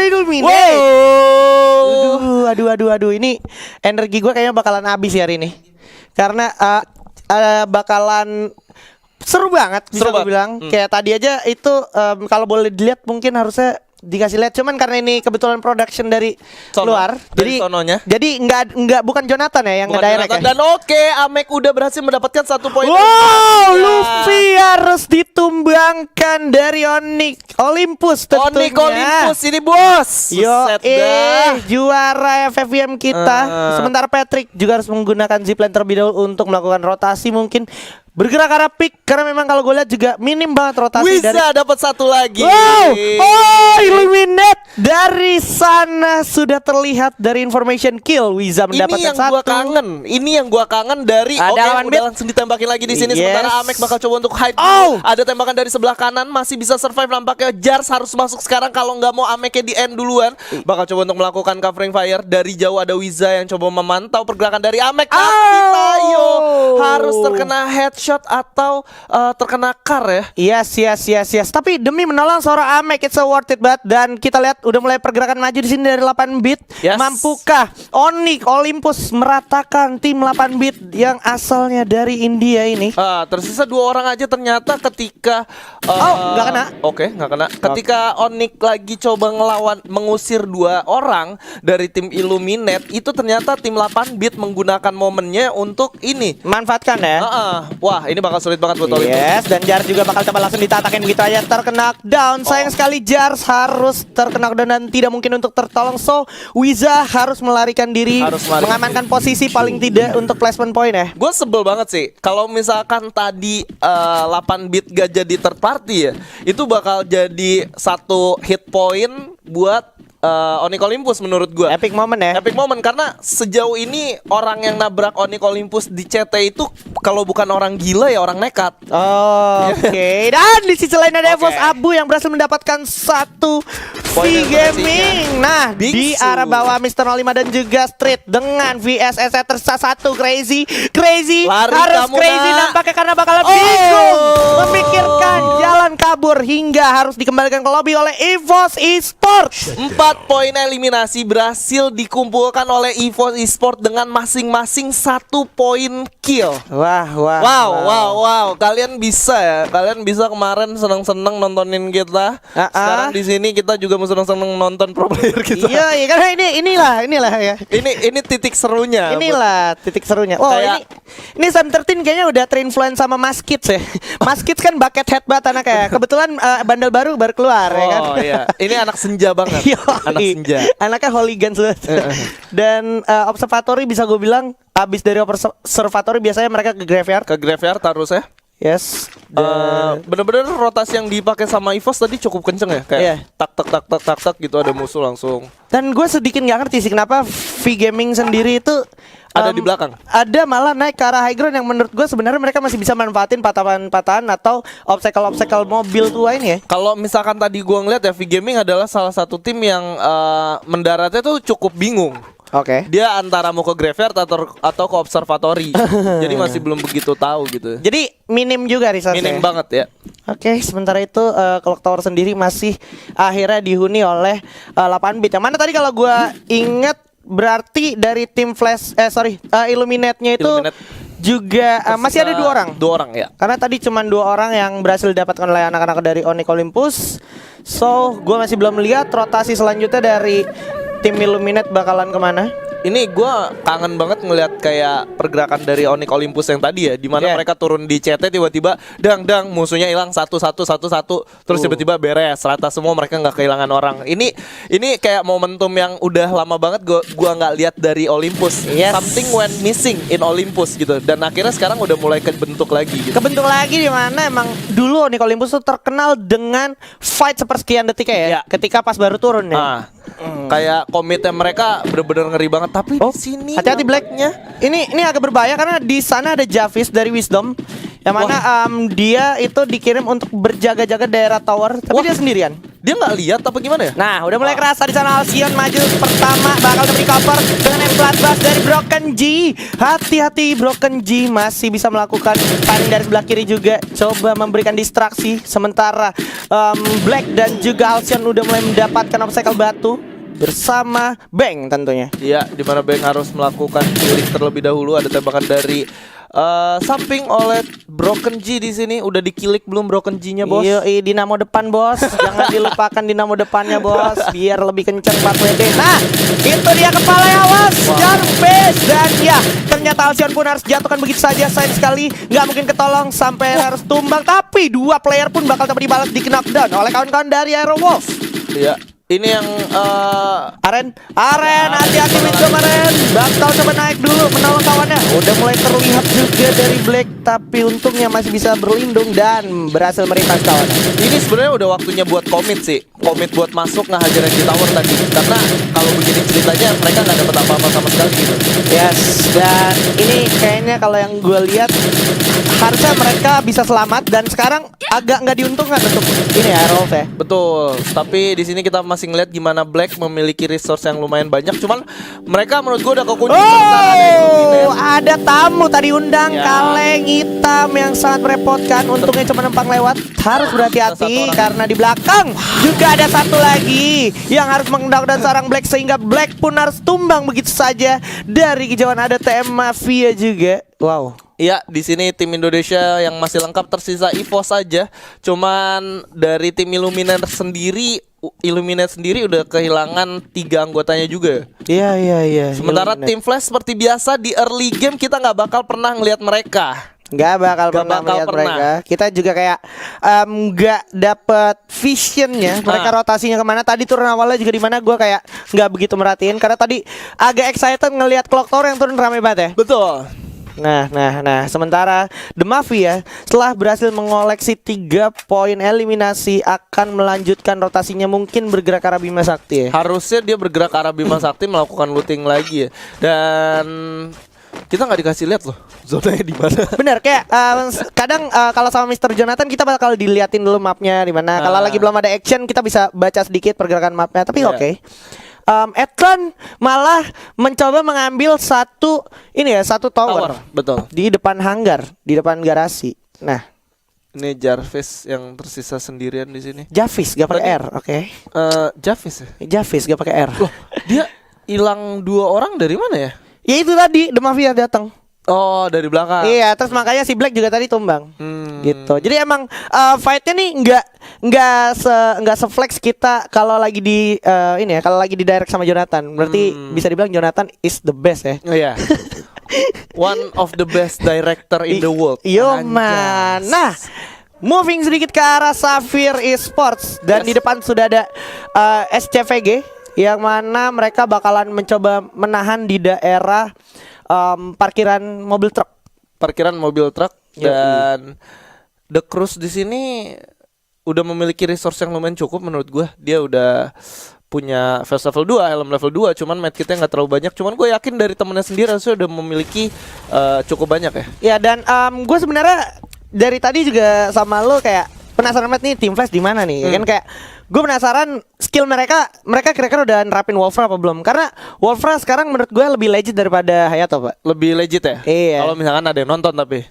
Illuminate. Aduh, ini energi gue kayaknya bakalan habis ya hari ini. Karena bakalan seru banget bisa gue bilang. Kayak tadi aja itu kalau boleh dilihat mungkin harusnya dikasih lihat, cuman karena ini kebetulan production dari luar, dari sononya. Jadi nggak bukan Jonathan ya yang ngedirect ya. Dan Amek udah berhasil mendapatkan 1 poin. Wow, Luffy harus ditumbangkan dari Onyx Olympus tentunya. Onyx Olympus ini bos. Juara FFVM kita. Sementara Patrick juga harus menggunakan zipline terlebih dahulu untuk melakukan rotasi, mungkin bergerak arah pick, karena memang kalau gue lihat juga minim banget rotasi. Bisa dapat 1 lagi. Wow, Illuminate dari sana sudah terlihat dari information kill. Wiza mendapatkan 1. Ini yang gua kangen dari udah langsung ditembakin lagi di sini. Sementara Amek bakal coba untuk hide. Ada tembakan dari sebelah kanan, masih bisa survive nampaknya. Jars harus masuk sekarang kalau nggak mau Ameknya di end duluan. Bakal coba untuk melakukan covering fire. Dari jauh ada Wiza yang coba memantau pergerakan dari Amek. Tapi Tayo harus terkena headshot atau terkena car ya. Yes. Tapi demi menolong seorang Amek, it's so worth it banget. Dan kita lihat udah mulai pergerakan maju di sini dari 8 bit. Mampukah Onyx Olympus meratakan tim 8 bit yang asalnya dari India ini? Tersisa 2 orang aja ternyata ketika nggak kena. Oke, nggak kena. Ketika Onyx lagi coba mengusir 2 orang dari tim Illuminate, itu ternyata tim 8 bit menggunakan momennya untuk ini manfaatkan ya. Wah, ini bakal sulit banget buat Olympus. Yes, dan Jar juga bakal coba langsung ditatakin begitu aja, terkena down. Sayang sekali Jar harus terkena down dan tidak mungkin untuk tertolong. So Wiza harus melarikan diri, mengamankan posisi paling tidak untuk placement point ya. Gue sebel banget sih kalau misalkan tadi 8 bit gak jadi third party ya, itu bakal jadi 1 hit point buat Onyx Olympus menurut gue. Epic moment ya. Epic moment karena sejauh ini orang yang nabrak Onyx Olympus di CT itu kalau bukan orang gila ya orang nekat. Oke. Dan di sisi lain ada Evos Abu yang berhasil mendapatkan 1 V-Gaming. Nah, di arah bawah Mr. 05 dan juga Street dengan VSS tersisa 1. Crazy lari harus crazy nampaknya karena bakal bingung memikirkan jalan kabur hingga harus dikembalikan ke lobby oleh Evos Esports. 4 poin eliminasi berhasil dikumpulkan oleh EVOS Esports dengan masing-masing 1 poin kill. Wow. Kalian bisa ya. Kalian bisa kemarin seneng-seneng nontonin kita. Sekarang di sini kita juga mau seneng-seneng nonton pro player kita. Iya, karena inilah ya. Ini titik serunya. Inilah titik serunya. Oh, ini Sam 13 kayaknya udah terinfluence sama Mas Kids ya. Mas Kids kan bucket head banget anaknya. Kebetulan bandel baru keluar ya kan. Oh iya. Ini anak senja banget. Anak senja. Anaknya hooligans banget. Dan observatory bisa gue bilang abis dari observatory biasanya mereka ke graveyard harus ya. Yes. Bener-bener rotasi yang dipakai sama EVOS tadi cukup kenceng ya. Kayak tak gitu ada musuh langsung. Dan gue sedikit nggak ngerti sih kenapa V-Gaming sendiri itu ada di belakang. Ada malah naik ke arah high ground yang menurut gue sebenarnya mereka masih bisa manfaatin patahan-patahan atau obstacle mobil tua ini ya. Kalau misalkan tadi gue ngeliat ya, V-Gaming adalah salah satu tim yang mendaratnya tuh cukup bingung. Dia antara mau ke graveyard atau ke observatory. Jadi masih belum begitu tahu gitu. Jadi minim juga resource-nya. Minim banget ya. Sementara itu Clock Tower sendiri masih akhirnya dihuni oleh 8 bit. Yang mana tadi kalau gue inget berarti dari tim Illuminate-nya itu juga masih ada 2 orang. 2 orang ya. Karena tadi cuma 2 orang yang berhasil didapatkan oleh anak-anak dari Onyx Olympus. So gue masih belum melihat rotasi selanjutnya dari tim Illuminate bakalan kemana. Ini gue kangen banget ngelihat kayak pergerakan dari Onyx Olympus yang tadi ya, dimana mereka turun di CT tiba-tiba dang musuhnya hilang satu terus tiba-tiba beres rata semua, mereka nggak kehilangan orang. Ini kayak momentum yang udah lama banget gua nggak lihat dari Olympus. Something went missing in Olympus gitu, dan akhirnya sekarang udah mulai kebentuk lagi gitu. Kebentuk lagi di mana emang dulu Onyx Olympus tuh terkenal dengan fight sepersekian detik ya. Ketika pas baru turun ya. Kayak komitnya mereka bener-bener ngeri banget. Tapi di sini hati-hati Blacknya. Ini agak berbahaya karena di sana ada Javis dari Wisdom, yang mana dia itu dikirim untuk berjaga-jaga daerah tower, tapi dia sendirian. Dia nggak lihat apa gimana ya? Nah, udah mulai kerasa di sana. Alcyon maju pertama, bakal di cover dengan M14 dari Broken G. Hati-hati, Broken G masih bisa melakukan paling dari sebelah kiri juga, coba memberikan distraksi. Sementara Black dan juga Alcyon udah mulai mendapatkan obstacle batu bersama Bang tentunya. Iya, di mana Bang harus melakukan killing terlebih dahulu. Ada tembakan dari samping oleh Broken G di sini. Udah dikilik belum Broken G-nya, Bos? Iya, dinamo depan, Bos. Jangan dilupakan dinamo depannya, Bos, biar lebih kenceng 4 WD. Nah, itu dia kepala awas, Jarvis. Dan ya, ternyata Alcyon pun harus jatuhkan begitu saja. Sayang sekali, nggak mungkin ketolong sampai harus tumbang. Tapi 2 player pun bakal dapat dibalas di knockdown oleh kawan-kawan dari Aerowolf. Iya. Ini yang Aren, hati-hati Windsor Aren. Bakal coba naik dulu menolong kawannya. Udah mulai terlihat juga dari Black, tapi untungnya masih bisa berlindung dan berhasil merimpas kawannya. ini sebenarnya udah waktunya buat komit sih. Komit buat masuk ngehajar di tower tadi. Karena kalau begini ceritanya mereka nggak dapat apa-apa sama sekali gitu. Yes, dan ini kayaknya kalau yang gue lihat harusnya mereka bisa selamat dan sekarang agak nggak diuntungkan untuk ini ya Rolf ya. Betul. Tapi di sini kita masih ngeliat gimana Black memiliki resource yang lumayan banyak. Cuman mereka menurut gue udah kekunci. Oh, ada tamu tadi undang Ya. kaleng hitam yang sangat merepotkan. Untungnya cuma numpang lewat. Harus berhati-hati karena di belakang juga ada satu lagi yang harus mengendalikan seorang Black sehingga Black pun harus tumbang begitu saja. Dari kejauhan ada TM Mafia juga. Wow. Iya, di sini tim Indonesia yang masih lengkap tersisa Evo saja. Cuman dari tim Illuminate sendiri udah kehilangan 3 anggotanya juga. Iya. Sementara tim Flash seperti biasa di early game kita nggak bakal pernah ngelihat mereka. Nggak bakal pernah melihat mereka. Kita juga kayak nggak dapet visionnya. Mereka rotasinya kemana? Tadi turun awalnya juga di mana? Gue kayak nggak begitu merhatiin karena tadi agak excited ngelihat Clock Tower yang turun rame banget ya. Betul. Nah, sementara The Mafia setelah berhasil mengoleksi 3 poin eliminasi akan melanjutkan rotasinya, mungkin bergerak ke arah Bima Sakti ya. Harusnya dia bergerak ke arah Bima Sakti melakukan looting lagi ya. Dan kita nggak dikasih lihat loh zonanya di mana. Bener, kayak kadang kalau sama Mr. Jonathan kita bakal diliatin dulu mapnya di mana. Kalau lagi belum ada action kita bisa baca sedikit pergerakan mapnya. Tapi oke. Etron malah mencoba mengambil satu tower. Betul. Di depan hanggar, di depan garasi. Nah, Ini Jarvis yang tersisa sendirian di sini. Javis gak pakai R, oke. Jarvis ya? Javis gak pakai R. Loh, dia hilang 2 orang dari mana ya? Ya itu tadi The Mafia datang. Oh, dari belakang. Iya, terus makanya si Black juga tadi tumbang. Gitu. Jadi emang fightnya nih nggak se-flex kita kalau lagi di kalau lagi di direct sama Jonathan. Berarti bisa dibilang Jonathan is the best ya. Oh iya. One of the best director in the world. Yo man. Nah, moving sedikit ke arah Sapphire Esports dan di depan sudah ada SCVG yang mana mereka bakalan mencoba menahan di daerah parkiran mobil truk. Dan The Cruz di sini udah memiliki resource yang lumayan cukup menurut gue. Dia udah punya vest level 2, helm level 2, cuman medkitnya nggak terlalu banyak. Cuman gue yakin dari temennya sendiri harusnya udah memiliki cukup banyak ya. Ya dan gue sebenarnya dari tadi juga sama lo kayak penasaran banget nih Team Flash di mana nih. Kan kayak gue penasaran skill mereka kira-kira udah nerapin Wolfra apa belum? Karena Wolfra sekarang menurut gue lebih legit daripada Hayato, Pak. Lebih legit ya? Iya. Kalau misalkan ada yang nonton tapi.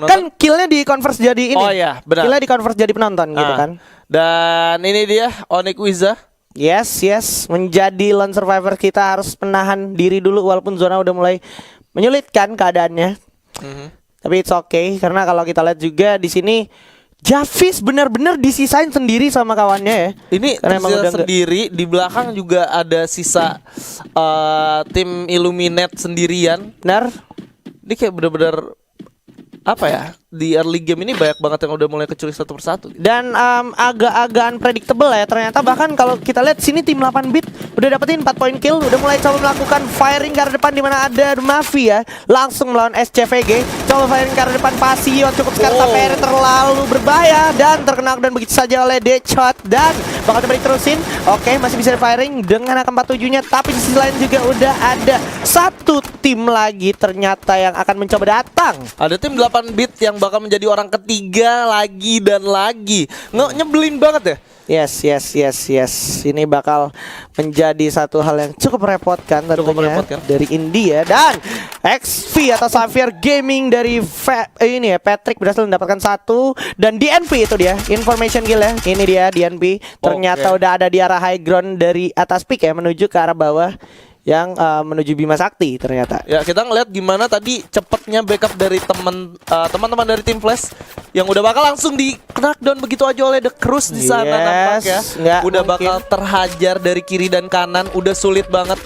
Kan killnya di converse jadi ini. Oh iya, benar. Killnya di converse jadi penonton gitu kan. Dan ini dia Onyx Wiza. Yes, menjadi lone survivor kita harus menahan diri dulu walaupun zona udah mulai menyulitkan keadaannya. Tapi it's okay karena kalau kita lihat juga di sini Javis benar-benar disisain sendiri sama kawannya ya. Ini tersisa sendiri di belakang juga ada sisa tim Illuminate sendirian. Benar. Ini kayak benar-benar apa ya, di early game ini banyak banget yang udah mulai kecuri satu persatu. Dan agak-agak unpredictable ya. Ternyata bahkan kalau kita lihat sini tim 8 bit udah dapetin 4 poin kill, udah mulai coba melakukan firing ke arah depan di mana ada Mafia langsung melawan SCVG. Coba firing ke arah depan Pasio cukup sekali tapi terlalu berbahaya dan terkena dan begitu saja oleh Deadshot dan bakal coba diterusin. Oke, masih bisa firing dengan AK-47-nya tapi di sisi lain juga udah ada satu tim lagi ternyata yang akan mencoba datang. Ada tim 8 bit yang bakal menjadi orang ketiga lagi dan lagi. Nyebelin banget ya. Yes. Ini bakal menjadi satu hal yang cukup merepotkan tentunya dari India. Dan XV atau Xavier Gaming dari ini ya, Patrick berhasil mendapatkan 1. Dan DNP itu dia, Information Kill ya. Ini dia DNP. Ternyata udah ada di arah high ground dari atas pick ya, menuju ke arah bawah yang menuju Bima Sakti ternyata. Ya, kita ngeliat gimana tadi cepetnya backup dari teman-teman dari tim Flash yang udah bakal langsung di knockdown begitu aja oleh The Cruz di sana nampaknya. Udah mungkin bakal terhajar dari kiri dan kanan, udah sulit banget.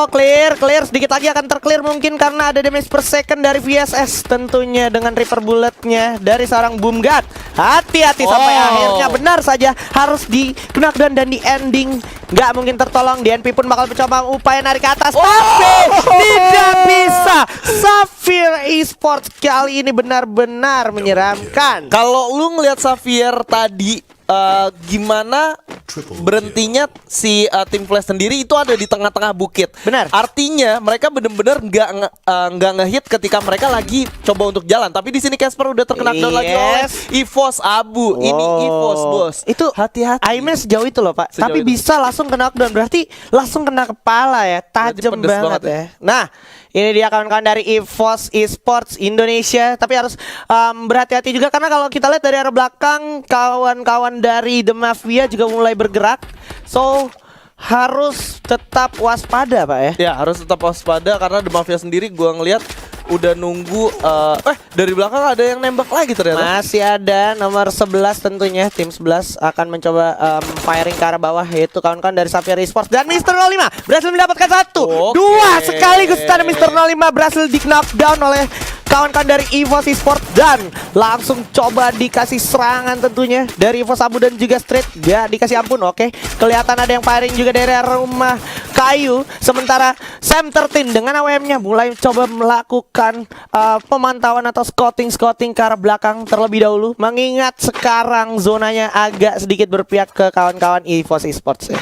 Clear sedikit lagi akan terclear mungkin karena ada damage per second dari VSS tentunya dengan Reaper Bulletnya dari seorang Boom God. Hati-hati sampai akhirnya benar saja harus di knockdown dan di ending. Nggak mungkin tertolong. DNP pun bakal mencoba upaya narik ke atas, tapi tidak bisa. Xavier Esports kali ini benar-benar menyeramkan. Kalau lu ngelihat Xavier tadi gimana berhentinya si tim Flash sendiri itu ada di tengah-tengah bukit. Benar. Artinya mereka benar-benar nggak ngehit ketika mereka lagi coba untuk jalan. Tapi di sini Casper udah terkena down lagi oleh EVOS Abu. Ini EVOS bos. Itu hati-hati. Aimnya sejauh itu loh Pak. Tapi bisa langsung kena knockdown. Berarti langsung kena kepala ya. Tajam banget ya. Nah, ini dia kawan-kawan dari EVOS Esports Indonesia. Tapi harus berhati-hati juga karena kalau kita lihat dari arah belakang kawan-kawan dari The Mafia juga mulai bergerak. So harus tetap waspada Pak ya. Ya harus tetap waspada karena The Mafia sendiri gua ngelihat udah nunggu dari belakang ada yang nembak lagi ternyata. Masih ada nomor 11 tentunya. Tim 11 akan mencoba firing ke arah bawah, yaitu kawan-kawan dari Xavier Esports. Dan Mr. 05 berhasil mendapatkan 1 2 sekaligus. Dan Mr. 05 berhasil di knockdown oleh kawan-kawan dari EVOS Esports. Dan langsung coba dikasih serangan tentunya dari EVOS Abu dan juga Street. Gak dikasih ampun. Oke, kelihatan ada yang firing juga dari rumah kayu. Sementara Sam 13 dengan AWM-nya mulai coba melakukan pemantauan atau scouting ke arah belakang terlebih dahulu, mengingat sekarang zonanya agak sedikit berpihak ke kawan-kawan EVOS Esports ya.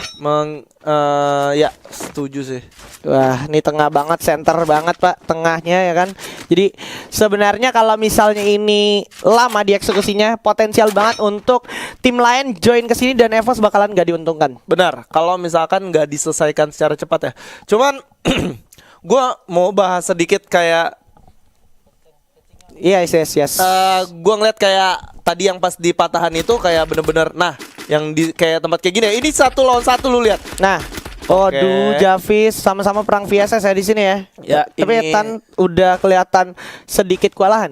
Ya setuju sih. Wah, ini tengah banget, center banget Pak, tengahnya ya kan. Jadi sebenarnya kalau misalnya ini lama dieksekusinya, potensial banget untuk tim lain join ke sini dan EVOS bakalan gak diuntungkan. Benar, kalau misalkan nggak diselesaikan secara cepat ya. Cuman gue mau bahas sedikit kayak yes. Gue ngeliat kayak tadi yang pas di patahan itu kayak bener-bener, nah yang di kayak tempat kayak gini ya, ini 1 lawan 1 lu lihat. Nah, Javis sama-sama perang VSS ya di sini ya. Ya, tapi ini Tan udah kelihatan sedikit kewalahan.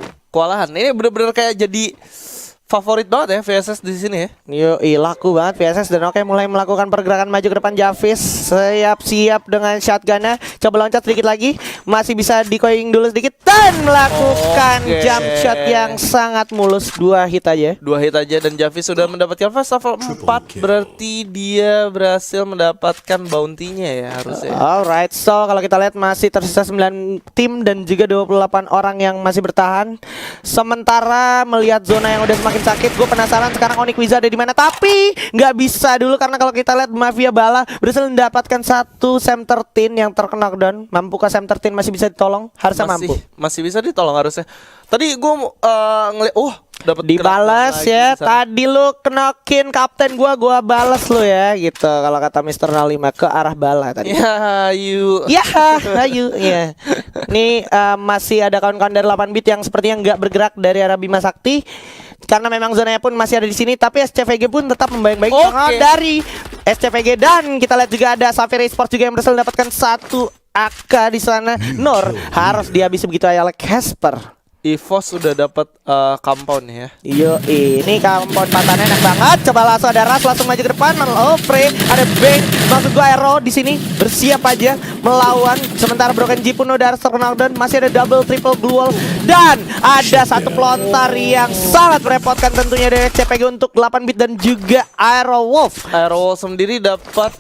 Ini bener-bener kayak jadi favorit banget ya VSS di sini ya. Yoi, laku banget VSS. Dan oke, mulai melakukan pergerakan maju ke depan. Javis siap-siap dengan shotgunnya. Coba loncat sedikit lagi, masih bisa dikoing dulu sedikit dan melakukan jump shot yang sangat mulus. 2 hit aja. Dan Javis sudah mendapatkan fast level 4. Berarti dia berhasil mendapatkan bounty-nya ya harusnya. Alright, so kalau kita lihat masih tersisa 9 tim dan juga 28 orang yang masih bertahan. Sementara melihat zona yang udah semakin sakit, gue penasaran sekarang Onyx Wizard ada di mana, tapi nggak bisa dulu karena kalau kita lihat Mafia Bala berhasil mendapatkan 1 Sam 13 yang terkena knockdown. Mampukah Sam 13 masih bisa ditolong? Harusnya mampu. Masih bisa ditolong harusnya. Tadi gue ngeliat, dapat dibalas ya. Tadi lu kenokin kapten gua balas lu ya gitu. Kalau kata Mr. 05 ke arah Bala tadi. Ya, ayu. Ya. Ini masih ada kawan-kawan dari 8-bit yang sepertinya nggak bergerak dari arah Bima Sakti. Karena memang zonanya pun masih ada di sini, tapi SCVG pun tetap membaik-baik dari SCVG. Dan kita lihat juga ada Xavier Esports juga yang berhasil mendapatkan 1 AK di sana. Nur harus dihabisi begitu aja oleh Casper. EVOS sudah dapat compound ya. Yo, ini compound patannya enak banget. Coba langsung ada Ras langsung maju ke depan. Frey, ada Bang, maksud gua Aero di sini bersiap aja melawan. Sementara Broken Jeep pun udah terkenal dan masih ada double triple blue wall dan ada 1 pelontar yang sangat merepotkan tentunya dari CPG untuk 8-bit dan juga Aero Wolf. Aero Wolf sendiri dapat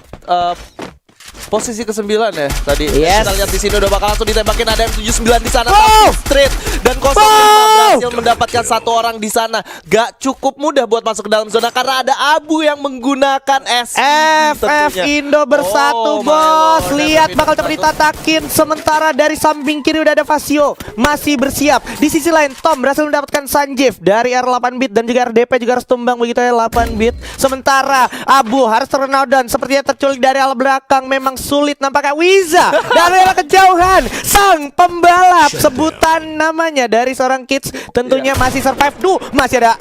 posisi ke-9 ya tadi. Yes. Kita lihat di sini udah bakal langsung ditembakin, ada M79 di sana. Oh! Street dan 05 berhasil mendapatkan satu orang di sana. Gak cukup mudah buat masuk ke dalam zona karena ada Abu yang menggunakan FF Indo bersatu, bos. Lihat bakal coba ditatakin. Sementara dari samping kiri udah ada Fasio masih bersiap. Di sisi lain Tom berhasil mendapatkan Sanjeev dari R8 bit dan juga RDP juga harus tumbang begitu ya 8 bit. Sementara Abu harus terkenal dan sepertinya terculik dari arah belakang. Memang sulit nampaknya Wiza dari arah kejauhan. Sang pembalap sebutan namanya dari seorang Kids tentunya masih survive. Masih ada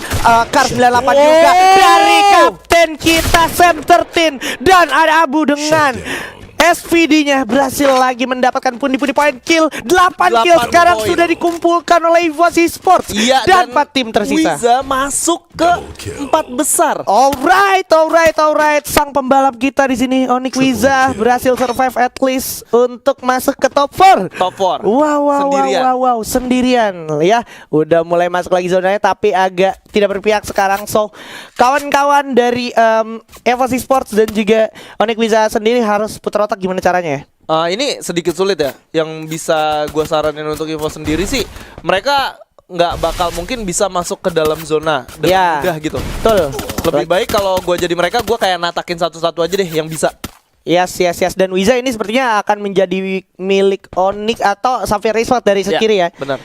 Kar 98 juga dari kapten kita Sam 13 dan ada Abu dengan SVD-nya berhasil lagi mendapatkan pundi-pundi poin kill. 8 kill sekarang poin sudah dikumpulkan oleh EVOS Esports. Iya, dan 4 tim tersisa. Wiza masuk ke 4 besar. Alright. Sang pembalap kita di sini Onyx Wiza berhasil survive at least untuk masuk ke top 4. Top 4. Wow, sendirian ya. Udah mulai masuk lagi zonanya tapi agak tidak berpihak sekarang. So, kawan-kawan dari EVOS Esports dan juga Onyx Wiza sendiri harus putar otak gimana caranya ya? Ini sedikit sulit ya. Yang bisa gue saranin untuk Evo sendiri sih, mereka nggak bakal mungkin bisa masuk ke dalam zona dengan mudah gitu. Betul. Lebih baik kalau gue jadi mereka, gue kayak natakin satu-satu aja deh yang bisa. Yes. Dan Wiza ini sepertinya akan menjadi milik Onyx atau Xavier Esports dari sekiri ya. Benar.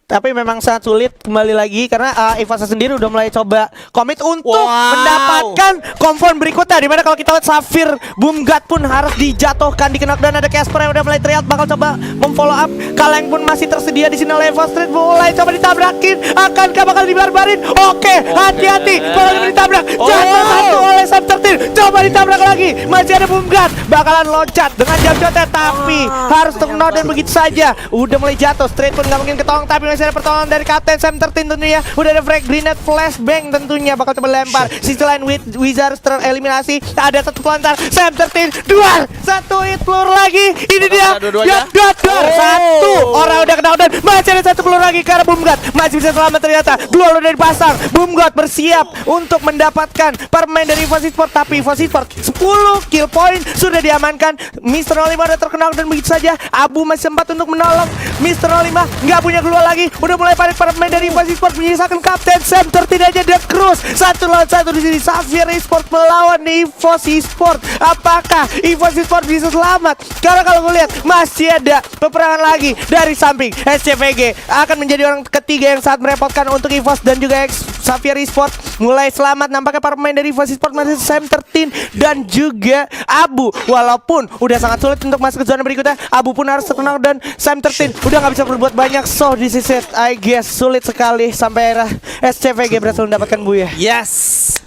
Tapi memang sangat sulit kembali lagi karena EVOS sendiri udah mulai coba komit untuk mendapatkan konfirm berikutnya. Dimana kalau kita lihat Safir Boomgat pun harus dijatuhkan di knockdown. Ada Casper yang udah mulai teriak bakal coba memfollow up. Kaleng pun masih tersedia di sini oleh EVOS Street mulai coba ditabrakin. Akankah bakal dibarbarin? Oke, hati-hati kalau ditabrak. Jatuh satu oleh Sam 13. Coba ditabrak lagi. Masih ada Boomgat bakalan loncat dengan jam jotet tapi harus terknockdown begitu saja. Udah mulai jatuh. Street pun nggak mungkin ketolong tapi masih ada pertolongan dari Kapten Sam 13 tentunya. Udah ada frag grenade flashbang tentunya bakal coba lempar. Sisi lain Wizards tereliminasi. Ada satu pelantar Sam 13 duar. Satu hit peluru lagi. Ini dia. Satu orang udah kena dan masih ada satu peluru lagi ke arah Boomgat. Masih bisa selamat ternyata. Dua udah dipasang. Boomgat bersiap untuk mendapatkan permain dari EVOS Esports tapi EVOS Esports 10 kill point sudah diamankan. Mr. 05 udah terkenal dan begitu saja. Abu masih sempat untuk menolong. Mr. 05 nggak punya keluar lagi. Udah mulai panik para pemain dari EVOS Esports menyisakan Kapten Sam 13 aja dan Cruz 1 lawan 1 di sini. Xavier Esports melawan EVOS Esports. Apakah EVOS Esports bisa selamat? Karena kalau gue lihat masih ada peperangan lagi dari samping. SCVG akan menjadi orang ketiga yang sangat merepotkan untuk EVOS dan juga Xavier Esports mulai selamat. Nampaknya para pemain dari EVOS Esports masih Sam 13 dan juga Abu. Walaupun udah sangat sulit untuk masuk ke zona berikutnya, Abu pun harus terkenal dan Sam 13 udah gak bisa berbuat banyak. So this is it, I guess sulit sekali sampai era SCVG berhasil mendapatkan buya. Yes.